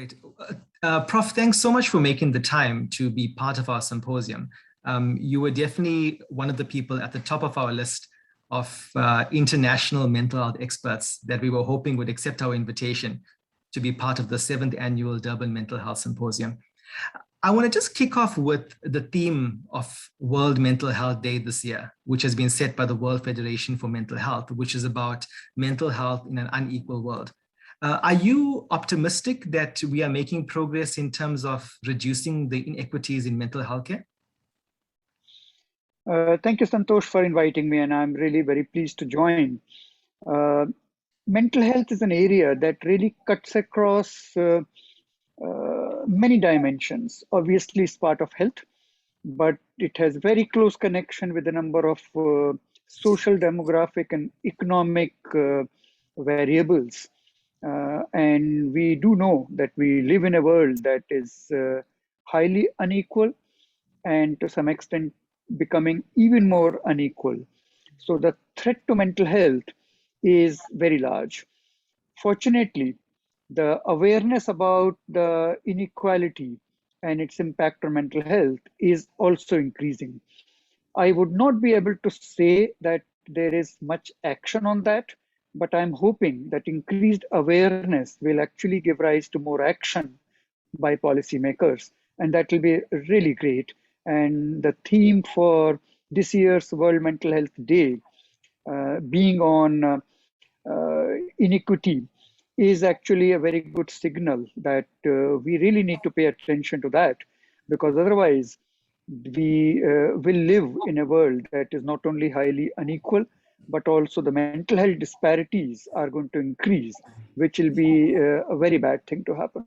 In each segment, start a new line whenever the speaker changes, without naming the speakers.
Great. Prof, thanks so much for making the time to be part of our symposium. You were definitely one of the people at the top of our list of international mental health experts that we were hoping would accept our invitation to be part of the 7th annual Durban Mental Health Symposium. I want to just kick off with the theme of World Mental Health Day this year, which has been set by the World Federation for Mental Health, which is about mental health in an unequal world. Are you optimistic that we are making progress in terms of reducing the inequities in mental health care?
Thank you, Santosh, for inviting me, and I'm really very pleased to join. Mental health is an area that really cuts across many dimensions. Obviously, it's part of health, but it has very close connection with a number of social, demographic, and economic variables. And we do know that we live in a world that is highly unequal and to some extent becoming even more unequal. So the threat to mental health is very large. Fortunately, the awareness about the inequality and its impact on mental health is also increasing. I would not be able to say that there is much action on that, but I'm hoping that increased awareness will actually give rise to more action by policymakers, and that will be really great. And the theme for this year's World Mental Health Day, being on inequity, is actually a very good signal that we really need to pay attention to that, because otherwise we will live in a world that is not only highly unequal, but also the mental health disparities are going to increase, which will be a very bad thing to happen.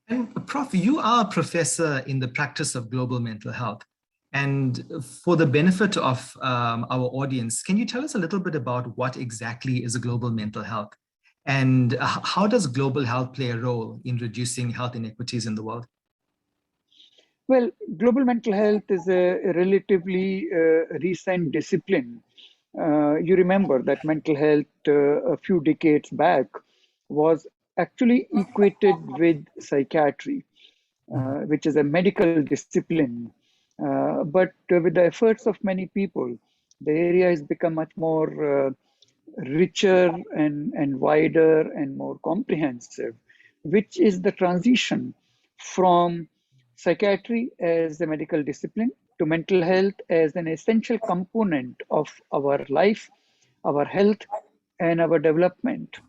And Prof, you are a professor in the practice of global mental health. And for the benefit of our audience, can you tell us a little bit about what exactly is global mental health? And how does global health play a role in reducing health inequities in the world?
Well, global mental health is a relatively recent discipline. You remember that mental health a few decades back was actually equated with psychiatry, which is a medical discipline. But with the efforts of many people, the area has become much more richer and wider and more comprehensive, which is the transition from psychiatry as a medical discipline to mental health as an essential component of our life, our health, and our development.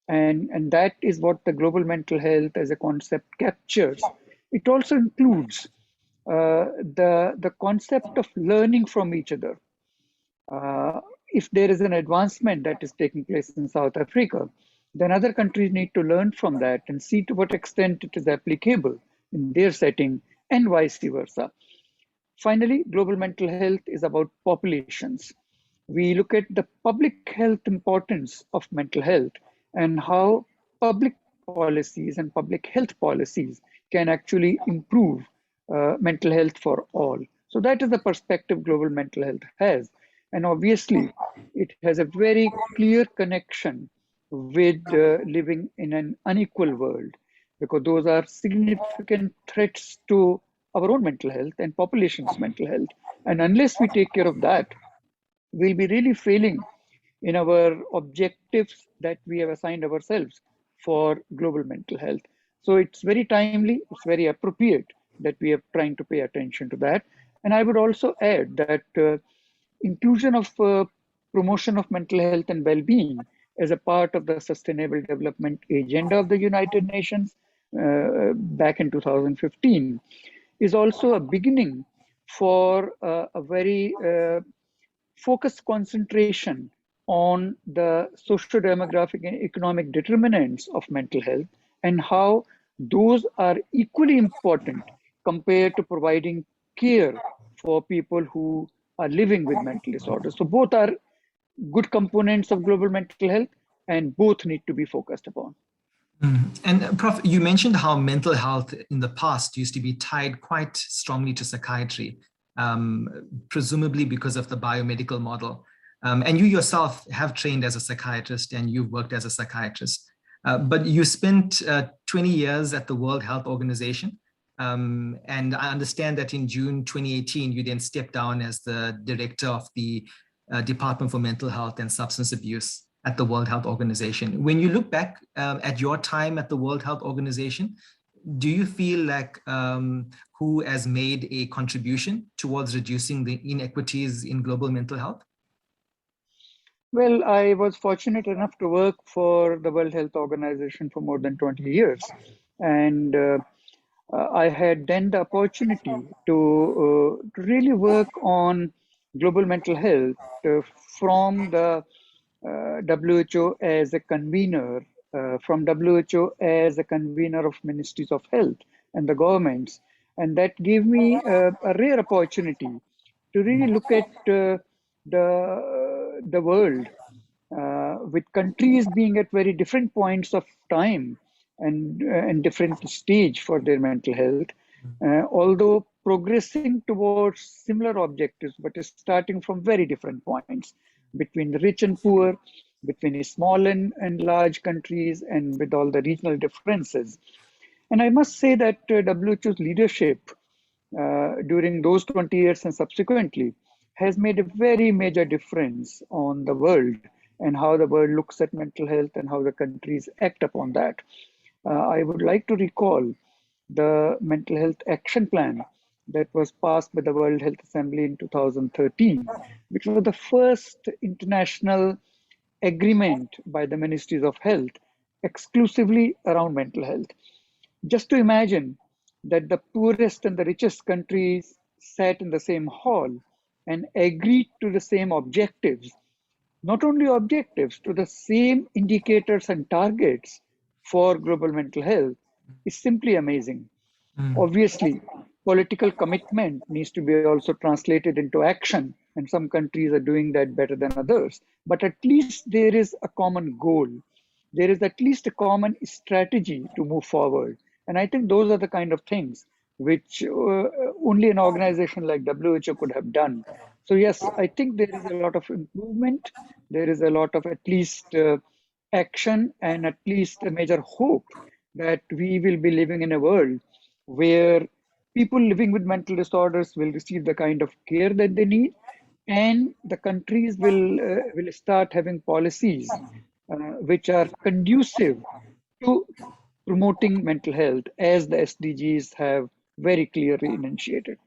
And that is what the global mental health as a concept captures. It also includes the concept of learning from each other. If there is an advancement that is taking place in South Africa, then other countries need to learn from that and see to what extent it is applicable in their setting and vice versa. Finally, global mental health is about populations. We look at the public health importance of mental health and how public policies and public health policies can actually improve mental health for all. So that is the perspective global mental health has. And obviously, it has a very clear connection with living in an unequal world, because those are significant threats to our own mental health and population's mental health. And unless we take care of that, we'll be really failing in our objectives that we have assigned ourselves for global mental health. So it's very timely, it's very appropriate that we are trying to pay attention to that. And I would also add that inclusion of promotion of mental health and well-being as a part of the Sustainable Development Agenda of the United Nations back in 2015 is also a beginning for a very focused concentration on the socio-demographic and economic determinants of mental health and how those are equally important compared to providing care for people who are living with mental disorders. So both are good components of global mental health and both need to be focused upon.
And Prof, you mentioned how mental health in the past used to be tied quite strongly to psychiatry, presumably because of the biomedical model. And you yourself have trained as a psychiatrist and you've worked as a psychiatrist. But you spent 20 years at the World Health Organization. And I understand that in June 2018, you then stepped down as the director of the Department for Mental Health and Substance Abuse at the World Health Organization. When you look back at your time at the World Health Organization, do you feel like WHO has made a contribution towards reducing the inequities in global mental health?
Well, I was fortunate enough to work for the World Health Organization for more than 20 years. And I had then the opportunity to really work on global mental health from the WHO as a convener, from WHO as a convener of ministries of health and the governments. And that gave me a rare opportunity to really look at the world with countries being at very different points of time and different stage for their mental health, although progressing towards similar objectives, but starting from very different points between the rich and poor, between small and large countries, and with all the regional differences. And I must say that WHO's leadership during those 20 years and subsequently has made a very major difference on the world and how the world looks at mental health and how the countries act upon that. I would like to recall the Mental Health Action Plan that was passed by the World Health Assembly in 2013, which was the first international agreement by the ministries of health exclusively around mental health. Just to imagine that the poorest and the richest countries sat in the same hall and agreed to the same objectives, not only objectives, to the same indicators and targets for global mental health is simply amazing. Obviously, political commitment needs to be also translated into action, and some countries are doing that better than others. But at least there is a common goal. There is at least a common strategy to move forward. And I think those are the kind of things which only an organization like WHO could have done. So yes, I think there is a lot of improvement. There is a lot of at least action and at least a major hope that we will be living in a world where people living with mental disorders will receive the kind of care that they need, and the countries will start having policies which are conducive to promoting mental health as the SDGs have very clearly enunciated.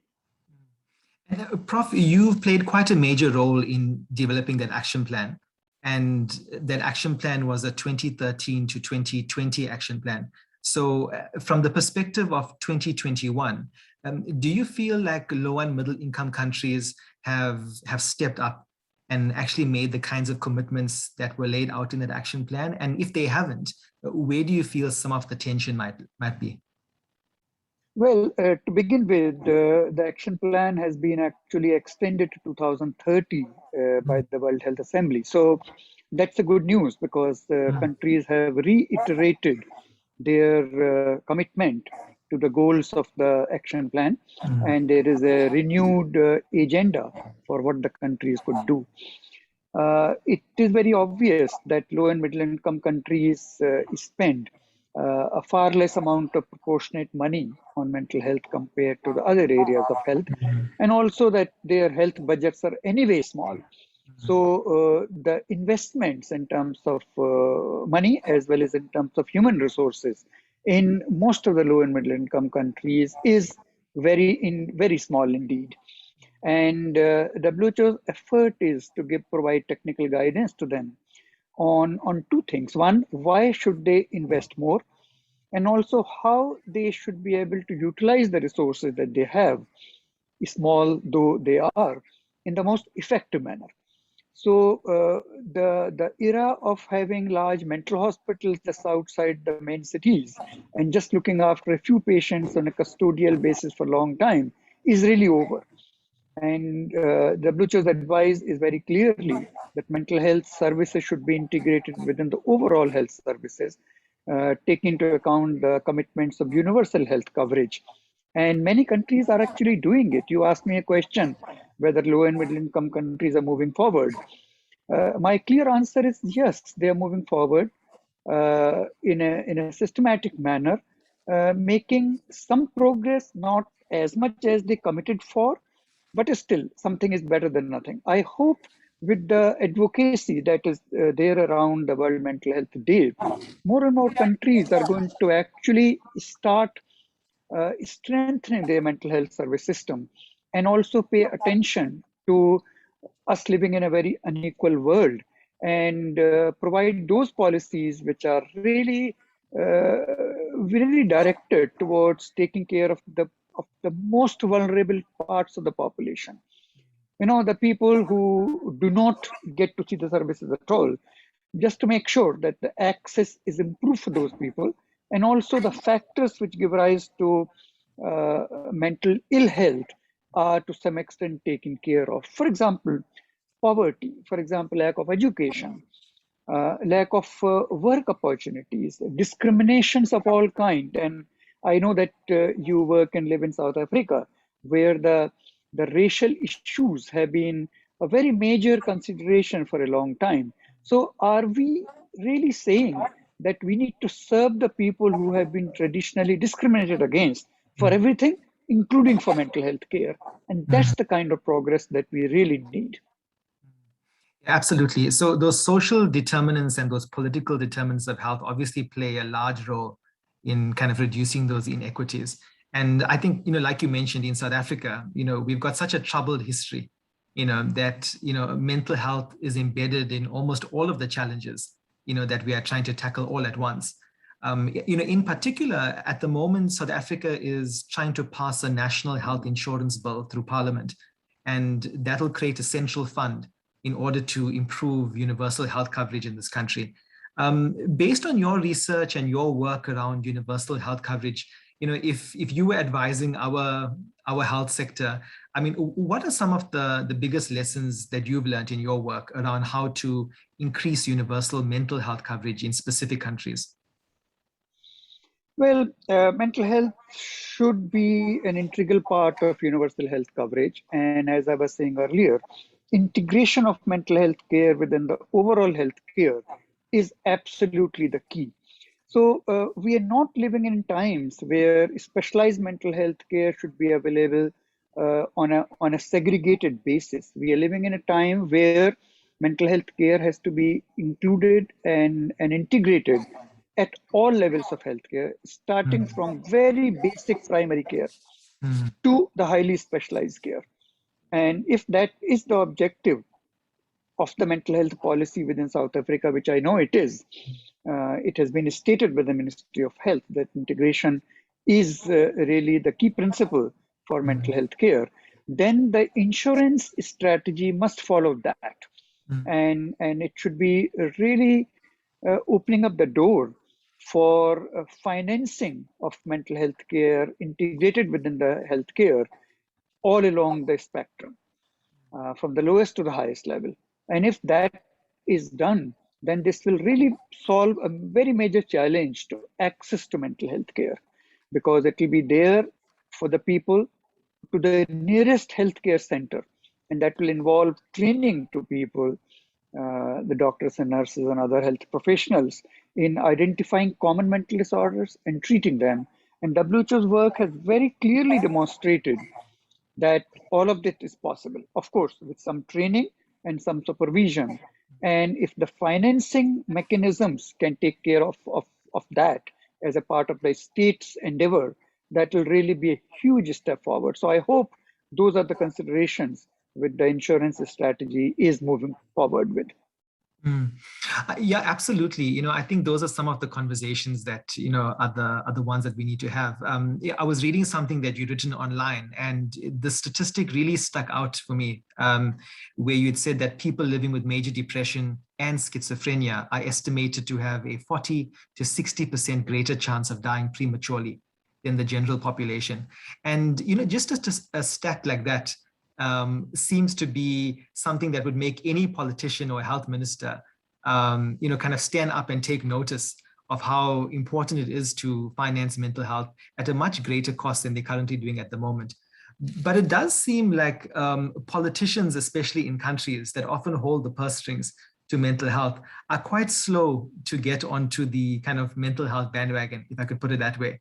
And, Prof, you've played quite a major role in developing that action plan. And that action plan was a 2013 to 2020 action plan. So from the perspective of 2021, do you feel like low and middle income countries have stepped up and actually made the kinds of commitments that were laid out in that action plan? And if they haven't, where do you feel some of the tension might be?
Well, to begin with, the action plan has been actually extended to 2030 by the World Health Assembly. So that's a good news because countries have reiterated their commitment to the goals of the action plan, and there is a renewed agenda for what the countries could do. It is very obvious that low and middle income countries spend a far less amount of proportionate money on mental health compared to the other areas of health, and also that their health budgets are anyway small. So the investments in terms of money as well as in terms of human resources in most of the low and middle income countries is very small indeed. And WHO's effort is to provide technical guidance to them on two things. One, why should they invest more? And also how they should be able to utilize the resources that they have, small though they are, in the most effective manner. So the era of having large mental hospitals just outside the main cities and just looking after a few patients on a custodial basis for a long time is really over. And WHO's advice is very clearly that mental health services should be integrated within the overall health services, taking into account the commitments of universal health coverage. And many countries are actually doing it. You asked me a question whether low and middle income countries are moving forward. My clear answer is yes, they are moving forward. in a systematic manner, making some progress, not as much as they committed for, but still something is better than nothing. I hope with the advocacy that is there around the World Mental Health Day, more and more countries are going to actually start strengthening their mental health service system and also pay attention to us living in a very unequal world and provide those policies which are really directed towards taking care of the most vulnerable parts of the population. You know, the people who do not get to see the services at all, just to make sure that the access is improved for those people, and also the factors which give rise to mental ill health are to some extent taken care of. For example, poverty, for example, lack of education, lack of work opportunities, discriminations of all kind. And I know that you work and live in South Africa, where the racial issues have been a very major consideration for a long time. So are we really saying that we need to serve the people who have been traditionally discriminated against for everything, including for mental health care? And that's the kind of progress that we really need.
Absolutely. So those social determinants and those political determinants of health obviously play a large role in kind of reducing those inequities. And I think, like you mentioned in South Africa, we've got such a troubled history, that, mental health is embedded in almost all of the challenges, that we are trying to tackle all at once. In particular, at the moment, South Africa is trying to pass a national health insurance bill through Parliament, and that'll create a central fund in order to improve universal health coverage in this country. Based on your research and your work around universal health coverage, if you were advising our health sector, I mean, what are some of the biggest lessons that you've learned in your work around how to increase universal mental health coverage in specific countries?
Well, mental health should be an integral part of universal health coverage. And as I was saying earlier, integration of mental health care within the overall health care is absolutely the key. So we are not living in times where specialized mental health care should be available on a segregated basis. We are living in a time where mental health care has to be included and integrated at all levels of healthcare, starting from very basic primary care to the highly specialized care. And if that is the objective of the mental health policy within South Africa, which I know it is, it has been stated by the Ministry of Health that integration is really the key principle for mental health care, then the insurance strategy must follow that. And it should be really opening up the door for financing of mental health care integrated within the healthcare all along the spectrum, from the lowest to the highest level. And if that is done, then this will really solve a very major challenge to access to mental health care, because it will be there for the people to the nearest healthcare center. And that will involve training to people, the doctors and nurses and other health professionals, in identifying common mental disorders and treating them. And WHO's work has very clearly demonstrated that all of this is possible, of course, with some training and some supervision. And if the financing mechanisms can take care of that as a part of the state's endeavor, that will really be a huge step forward. So I hope those are the considerations with the insurance strategy is moving forward with.
Yeah, absolutely. I think those are some of the conversations that, are the ones that we need to have. I was reading something that you'd written online, and the statistic really stuck out for me, where you'd said that people living with major depression and schizophrenia are estimated to have a 40 to 60% greater chance of dying prematurely than the general population. And, just a stat like that seems to be something that would make any politician or health minister, kind of stand up and take notice of how important it is to finance mental health at a much greater cost than they're currently doing at the moment. But it does seem like politicians, especially in countries that often hold the purse strings to mental health are quite slow to get onto the kind of mental health bandwagon, if I could put it that way.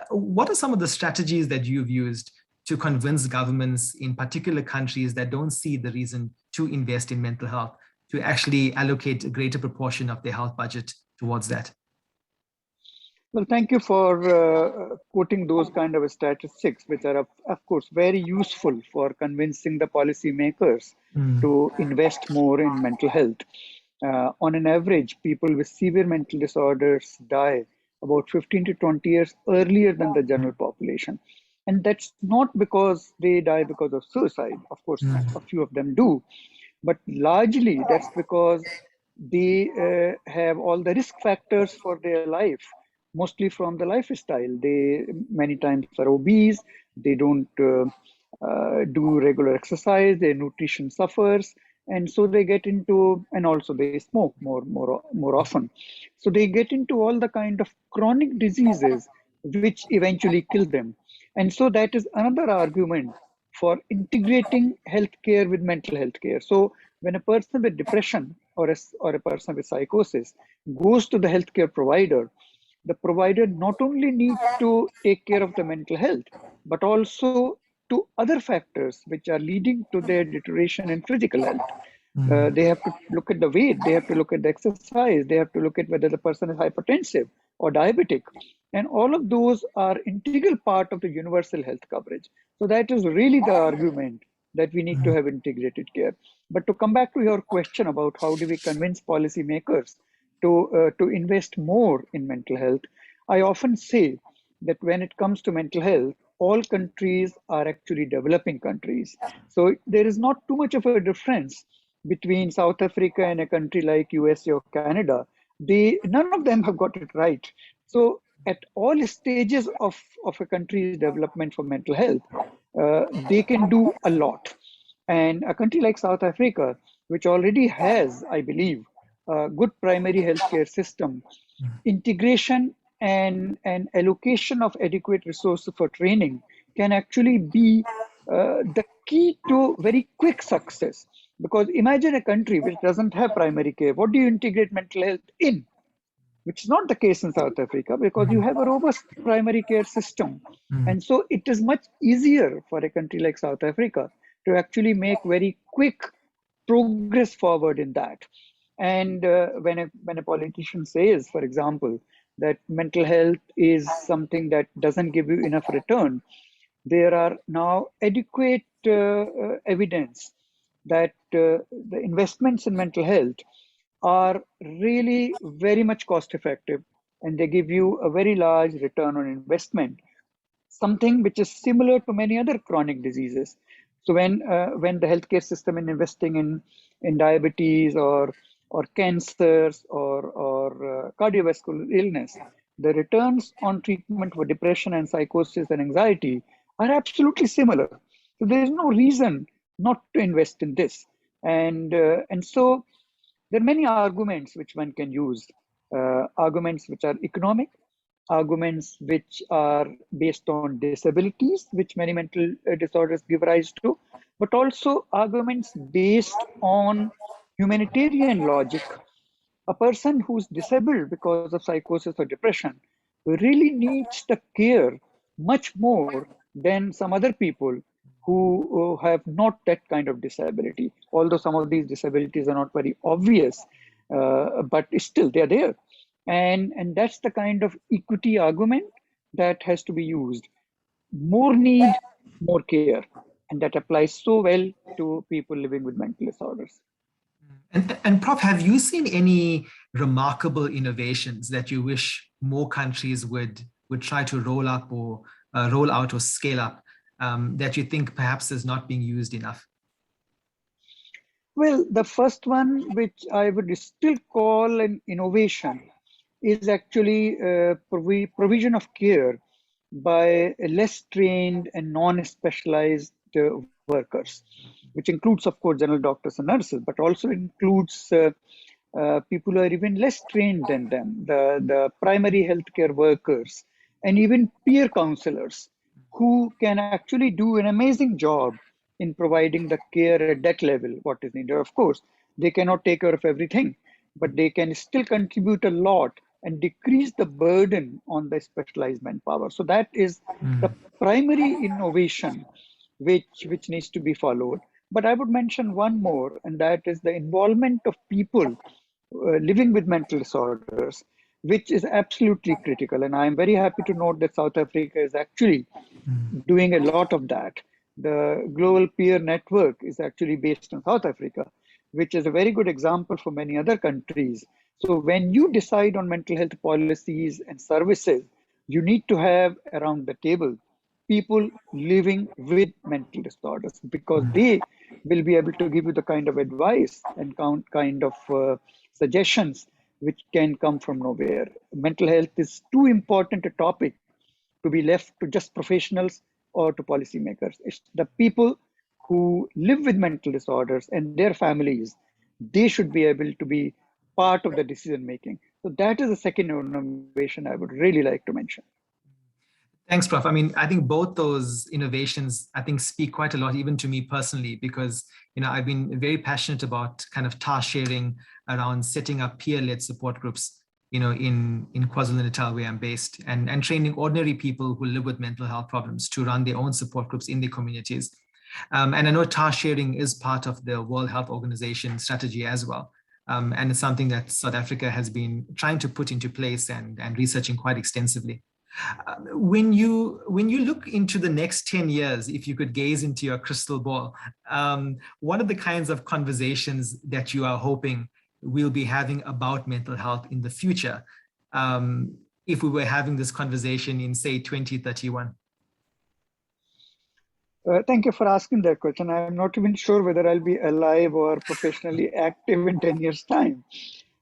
What are some of the strategies that you've used to convince governments in particular countries that don't see the reason to invest in mental health to actually allocate a greater proportion of their health budget towards that?
Well, thank you for quoting those kind of statistics, which are, of course, very useful for convincing the policymakers to invest more in mental health. On an average, people with severe mental disorders die about 15 to 20 years earlier than the general population. And that's not because they die because of suicide. Of course, a few of them do. But largely, that's because they have all the risk factors for their life, mostly from the lifestyle. They many times are obese, they don't do regular exercise, their nutrition suffers, and so they get into, and also they smoke more often. So they get into all the kind of chronic diseases which eventually kill them. And so that is another argument for integrating healthcare with mental health care. So when a person with depression or a person with psychosis goes to the healthcare provider, the provider not only needs to take care of the mental health, but also to other factors which are leading to their deterioration in physical health. They have to look at the weight, they have to look at the exercise, they have to look at whether the person is hypertensive or diabetic. And all of those are integral part of the universal health coverage. So that is really the argument that we need to have integrated care. But to come back to your question about how do we convince policymakers to invest more in mental health, I often say that when it comes to mental health, all countries are actually developing countries. So there is not too much of a difference between South Africa and a country like USA or Canada. None of them have got it right. So at all stages of a country's development for mental health, they can do a lot. And a country like South Africa, which already has, I believe, a good primary healthcare system, integration and allocation of adequate resources for training can actually be the key to very quick success. Because imagine a country which doesn't have primary care. What do you integrate mental health in? Which is not the case in South Africa because you have a robust primary care system. And so it is much easier for a country like South Africa to actually make very quick progress forward in that. And when a politician says, for example, that mental health is something that doesn't give you enough return, there are now adequate evidence that the investments in mental health are really very much cost effective, and they give you a very large return on investment, something which is similar to many other chronic diseases. So when the healthcare system is investing in diabetes or cancers or cardiovascular illness, the returns on treatment for depression and psychosis and anxiety are absolutely similar. So there is no reason not to invest in this. And so there are many arguments which one can use, arguments which are economic, arguments which are based on disabilities, which many mental disorders give rise to, but also arguments based on humanitarian logic. A person who's disabled because of psychosis or depression really needs the care much more than some other people who have not that kind of disability. Although some of these disabilities are not very obvious, but still they're there. And that's the kind of equity argument that has to be used. More need, more care. And that applies so well to people living with mental disorders.
And Prof, have you seen any remarkable innovations that you wish more countries would try to roll up or roll out or scale up that you think perhaps is not being used enough?
Well, the first one, which I would still call an innovation, is actually provision of care by less trained and non-specialized workers, which includes, of course, general doctors and nurses, but also includes people who are even less trained than them, the primary healthcare workers, and even peer counselors who can actually do an amazing job in providing the care at that level, what is needed. Of course, They cannot take care of everything, but they can still contribute a lot and decrease the burden on the specialized manpower. So that is the primary innovation which needs to be followed. But I would mention one more, and that is the involvement of people living with mental disorders, which is absolutely critical. And I am very happy to note that South Africa is actually doing a lot of that. The Global Peer Network is actually based in South Africa, which is a very good example for many other countries. So when you decide on mental health policies and services, you need to have around the table people living with mental disorders, because they will be able to give you the kind of advice and kind of suggestions which can come from nowhere. Mental health is too important a topic to be left to just professionals or to policymakers. It's the people who live with mental disorders and their families. They should be able to be part of the decision making. So that is the second innovation I would really like to mention.
Thanks, Prof. I mean, I think both those innovations, I think, speak quite a lot, even to me personally, because, I've been very passionate about kind of task sharing around setting up peer-led support groups, in KwaZulu-Natal, where I'm based, and training ordinary people who live with mental health problems to run their own support groups in their communities. And I know task sharing is part of the World Health Organization strategy as well. And it's something that South Africa has been trying to put into place and researching quite extensively. When you look into the next 10 years, if you could gaze into your crystal ball, what are the kinds of conversations that you are hoping we'll be having about mental health in the future, if we were having this conversation in, say, 2031?
Thank you for asking that question. I'm not even sure whether I'll be alive or professionally active in 10 years' time.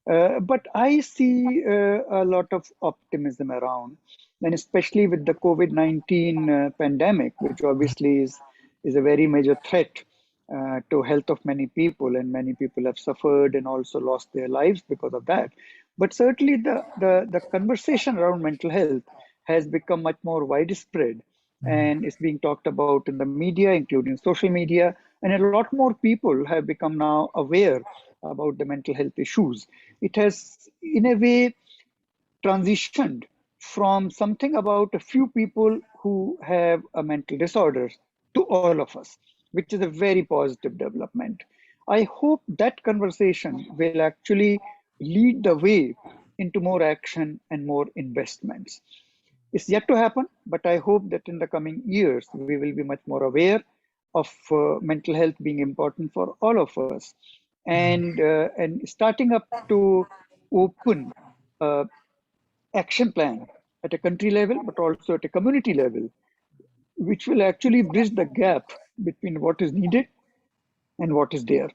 But I see a lot of optimism around, and especially with the COVID-19 pandemic, which obviously is a very major threat to health of many people, and many people have suffered and also lost their lives because of that. But certainly the conversation around mental health has become much more widespread, and it's being talked about in the media, including social media, and a lot more people have become now aware about the mental health issues. It has, in a way, transitioned from something about a few people who have a mental disorder to all of us, which is a very positive development. I hope that conversation will actually lead the way into more action and more investments. It's yet to happen, but I hope that in the coming years, we will be much more aware of mental health being important for all of us, and starting up to open action plan at a country level, but also at a community level, which will actually bridge the gap between what is needed and what is there.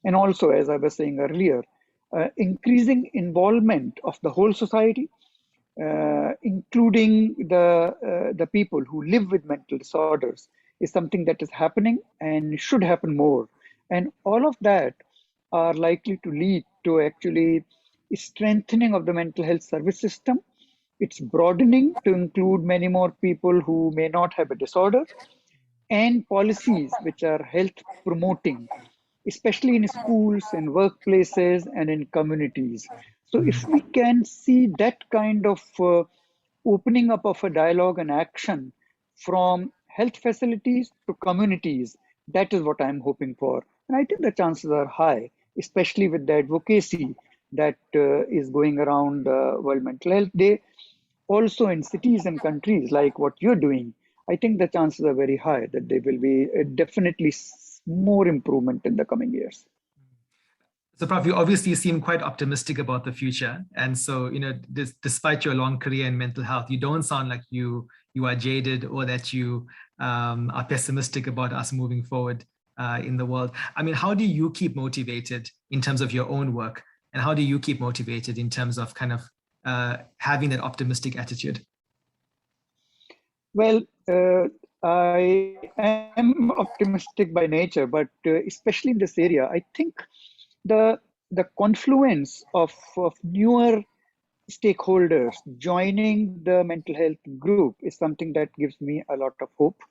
And also, as I was saying earlier, increasing involvement of the whole society, including the people who live with mental disorders, is something that is happening and should happen more. And all of that are likely to lead to actually strengthening of the mental health service system. It's broadening to include many more people who may not have a disorder, and policies which are health promoting, especially in schools and workplaces and in communities. So if we can see that kind of opening up of a dialogue and action from health facilities to communities, that is what I'm hoping for. And I think the chances are high, especially with the advocacy that is going around World Mental Health Day. Also in cities and countries like what you're doing, I think the chances are very high that there will be definitely more improvement in the coming years.
So, Prof, you obviously seem quite optimistic about the future. And so, despite your long career in mental health, you don't sound like you are jaded or that you are pessimistic about us moving forward in the world. I mean, how do you keep motivated in terms of your own work? And how do you keep motivated in terms of kind of having that optimistic attitude?
Well, I am optimistic by nature, but especially in this area, I think the confluence of newer stakeholders joining the mental health group is something that gives me a lot of hope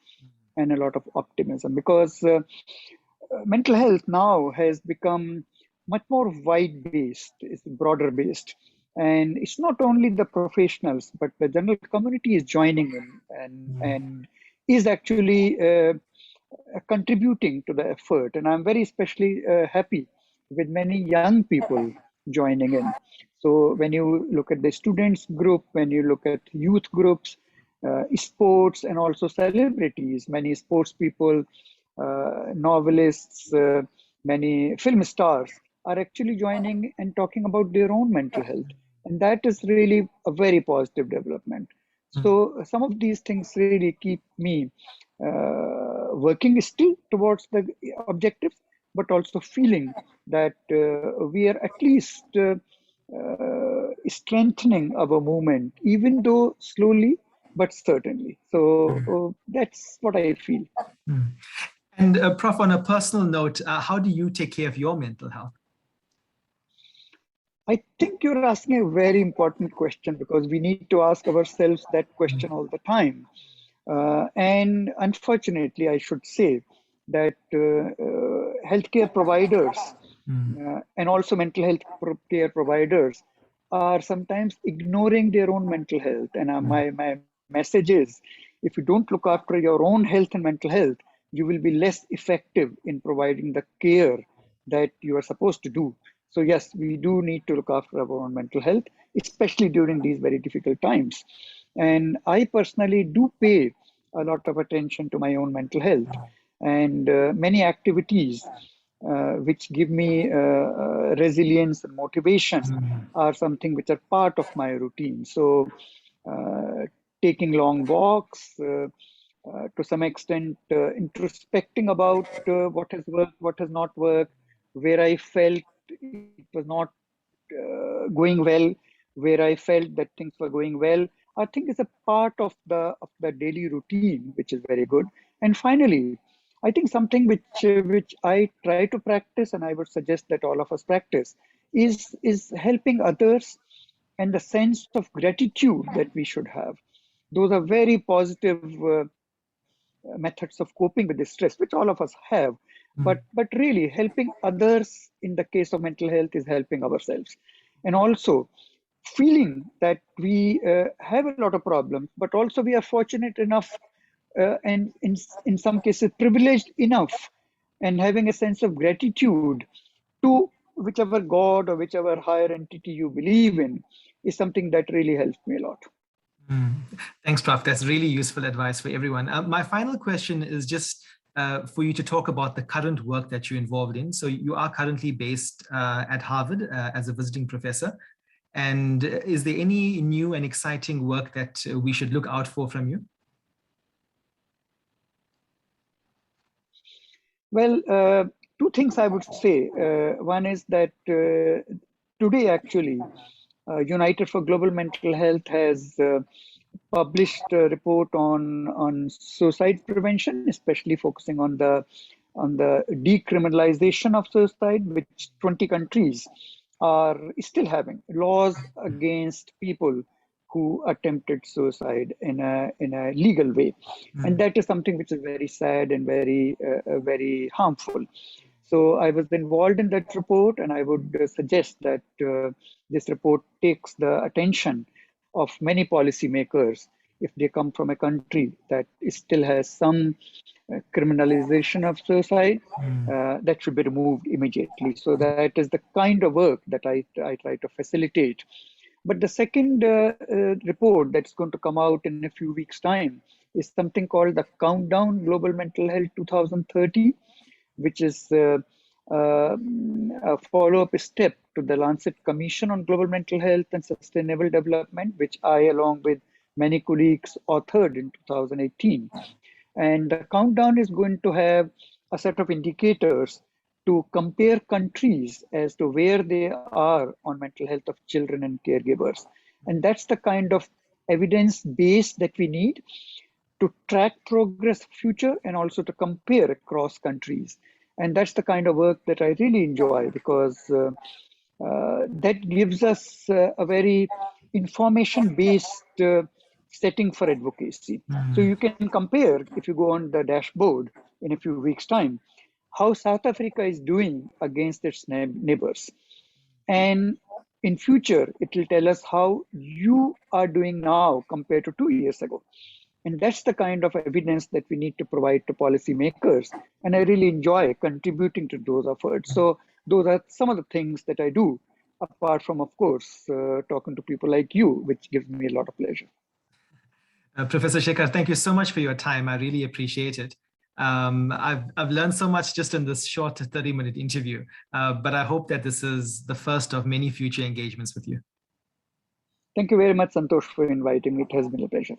and a lot of optimism, because mental health now has become much more wide-based, it's broader-based. And it's not only the professionals, but the general community is joining in and is actually contributing to the effort. And I'm very especially happy with many young people joining in. So when you look at the students group, when you look at youth groups, sports, and also celebrities, many sports people, novelists, many film stars are actually joining and talking about their own mental health. And that is really a very positive development. So some of these things really keep me working still towards the objectives, but also feeling that we are at least strengthening our movement, even though slowly, but certainly. So that's what I feel.
And Prof, on a personal note, how do you take care of your mental health?
I think you're asking a very important question because we need to ask ourselves that question all the time. And unfortunately, I should say that healthcare providers and also mental health care providers are sometimes ignoring their own mental health. And my message is, if you don't look after your own health and mental health, you will be less effective in providing the care that you are supposed to do. So yes, we do need to look after our own mental health, especially during these very difficult times. And I personally do pay a lot of attention to my own mental health, and many activities which give me resilience and motivation are something which are part of my routine. So taking long walks, to some extent introspecting about what has worked, what has not worked, where I felt it was not going well, where I felt that things were going well, I think is a part of the daily routine, which is very good. And finally, I think something which I try to practice, and I would suggest that all of us practice, is helping others and the sense of gratitude that we should have. Those are very positive methods of coping with the stress, which all of us have. But really, helping others in the case of mental health is helping ourselves, and also feeling that we have a lot of problems, but also we are fortunate enough, and in some cases privileged enough, and having a sense of gratitude to whichever God or whichever higher entity you believe in is something that really helps me a lot.
Thanks, Prof. That's really useful advice for everyone. My final question is just for you to talk about the current work that you're involved in. So you are currently based at Harvard as a visiting professor. And is there any new and exciting work that we should look out for from you?
Well, two things I would say. One is that today, actually, United for Global Mental Health has published a report on suicide prevention, especially focusing on the decriminalization of suicide, which 20 countries are still having laws against people who attempted suicide in a legal way, and that is something which is very sad and very harmful. So I was involved in that report, and I would suggest that this report takes the attention of many policymakers if they come from a country that still has some criminalization of suicide. That should be removed immediately. So that is the kind of work that I try to facilitate. But the second report that's going to come out in a few weeks' time is something called the Countdown Global Mental Health 2030, which is a follow-up step to the Lancet Commission on Global Mental Health and Sustainable Development, which I, along with many colleagues, authored in 2018. And the countdown is going to have a set of indicators to compare countries as to where they are on mental health of children and caregivers. And that's the kind of evidence base that we need to track progress future and also to compare across countries. And that's the kind of work that I really enjoy, because that gives us a very information-based setting for advocacy. So you can compare, if you go on the dashboard in a few weeks' time, how South Africa is doing against its neighbors. And in future, it will tell us how you are doing now compared to 2 years ago. And that's the kind of evidence that we need to provide to policymakers. And I really enjoy contributing to those efforts. So those are some of the things that I do, apart from, of course, talking to people like you, which gives me a lot of pleasure.
Professor Shekhar, thank you so much for your time. I really appreciate it. I've learned so much just in this short 30-minute interview, but I hope that this is the first of many future engagements with you.
Thank you very much, Santosh, for inviting me. It has been a pleasure.